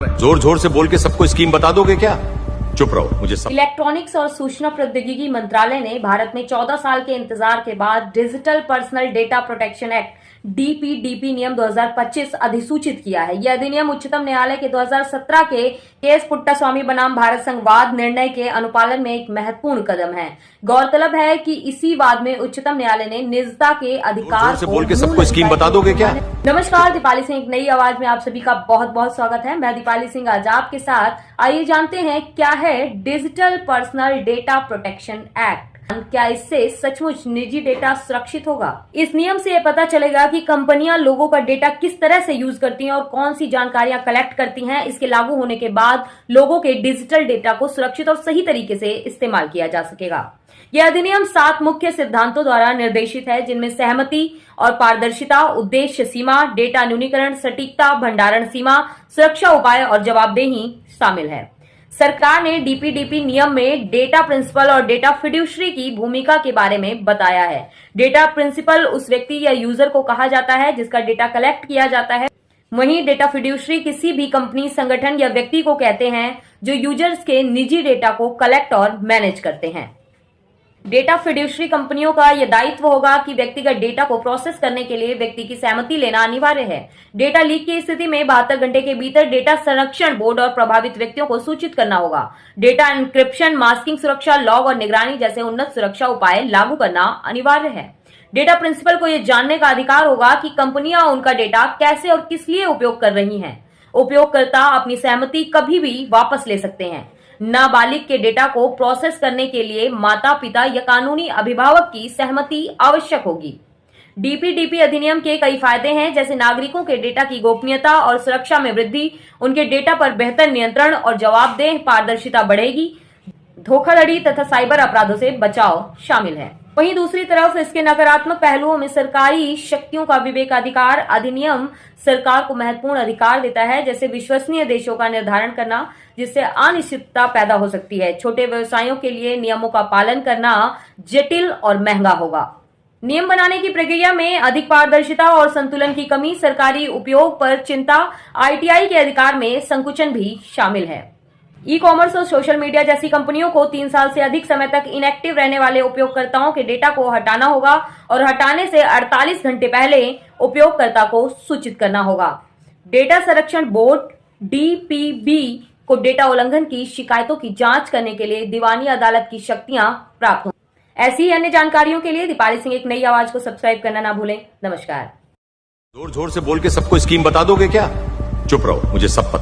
जोर जोर से बोल के सबको स्कीम बता दोगे क्या? चुप रहो, मुझे सब। इलेक्ट्रॉनिक्स और सूचना प्रौद्योगिकी मंत्रालय ने भारत में 14 साल के इंतजार के बाद digital personal data protection act DPDP नियम 2025 अधिसूचित किया है। यह अधिनियम उच्चतम न्यायालय के 2017 के केस पुट्टास्वामी बनाम भारत संघ वाद निर्णय के अनुपालन में एक महत्वपूर्ण कदम है। गौरतलब है कि इसी वाद में उच्चतम न्यायालय ने निजता के अधिकार से बोल के सबको स्कीम बता दोगे क्या? नमस्कार, दीपाली सिंह एक नई आवाज में आप सभी का बहुत बहुत स्वागत है। मैं दीपाली सिंह आज आपके साथ। आइए जानते हैं क्या है digital personal data protection act. क्या इससे सचमुच निजी डेटा सुरक्षित होगा? इस नियम से यह पता चलेगा कि कंपनियां लोगों का डेटा किस तरह से यूज करती हैं और कौन सी जानकारियां कलेक्ट करती हैं। इसके लागू होने के बाद लोगों के डिजिटल डेटा को सुरक्षित और सही तरीके से इस्तेमाल किया जा सकेगा। यह अधिनियम 7 मुख्य सिद्धांतों द्वारा निर्देशित है, जिनमें सहमति और पारदर्शिता, उद्देश्य सीमा, डेटा न्यूनीकरण, सटीकता, भंडारण सीमा, सुरक्षा उपाय और जवाबदेही शामिल है। सरकार ने डीपीडीपी नियम में डेटा प्रिंसिपल और डेटा फिड्यूशरी की भूमिका के बारे में बताया है। डेटा प्रिंसिपल उस व्यक्ति या यूजर को कहा जाता है जिसका डेटा कलेक्ट किया जाता है। वहीं डेटा फिड्यूशरी किसी भी कंपनी, संगठन या व्यक्ति को कहते हैं जो यूजर्स के निजी डेटा को कलेक्ट और मैनेज करते हैं। डेटा फिड्यूशरी कंपनियों का यह दायित्व होगा कि व्यक्तिगत डेटा को प्रोसेस करने के लिए व्यक्ति की सहमति लेना अनिवार्य है। डेटा लीक की स्थिति में 72 घंटे के भीतर डेटा संरक्षण बोर्ड और प्रभावित व्यक्तियों को सूचित करना होगा। डेटा एन्क्रिप्शन, मास्किंग सुरक्षा, लॉग और निगरानी जैसे उन्नत सुरक्षा उपाय लागू करना अनिवार्य है। डेटा प्रिंसिपल को यह जानने का अधिकार होगा कि कंपनियां उनका डेटा कैसे और किस लिए उपयोग कर रही हैं। उपयोगकर्ता अपनी सहमति कभी भी वापस ले सकते हैं। नाबालिग के डेटा को प्रोसेस करने के लिए माता पिता या कानूनी अभिभावक की सहमति आवश्यक होगी। डीपीडीपी अधिनियम के कई फायदे हैं, जैसे नागरिकों के डेटा की गोपनीयता और सुरक्षा में वृद्धि, उनके डेटा पर बेहतर नियंत्रण और जवाबदेह पारदर्शिता बढ़ेगी, धोखाधड़ी तथा साइबर अपराधों से बचाव शामिल है। वहीं दूसरी तरफ इसके नकारात्मक पहलुओं में सरकारी शक्तियों का विवेकाधिकार। अधिनियम सरकार को महत्वपूर्ण अधिकार देता है, जैसे विश्वसनीय देशों का निर्धारण करना, जिससे अनिश्चितता पैदा हो सकती है। छोटे व्यवसायों के लिए नियमों का पालन करना जटिल और महंगा होगा। नियम बनाने की प्रक्रिया में अधिक पारदर्शिता और संतुलन की कमी, सरकारी उपयोग पर चिंता, आईटीआई के अधिकार में संकुचन भी शामिल है। ई कॉमर्स और सोशल मीडिया जैसी कंपनियों को 3 साल से अधिक समय तक इनएक्टिव रहने वाले उपयोगकर्ताओं के डेटा को हटाना होगा और हटाने से 48 घंटे पहले उपयोगकर्ता को सूचित करना होगा। डेटा संरक्षण बोर्ड डीपीबी को डेटा उल्लंघन की शिकायतों की जांच करने के लिए दीवानी अदालत की शक्तियां प्राप्त हों। ऐसी ही अन्य जानकारियों के लिए दीपाली सिंह एक नई आवाज को सब्सक्राइब करना ना भूलें। नमस्कार। जोर जोर से बोल के सबको स्कीम बता दोगे क्या? चुप रहो, मुझे सब पता।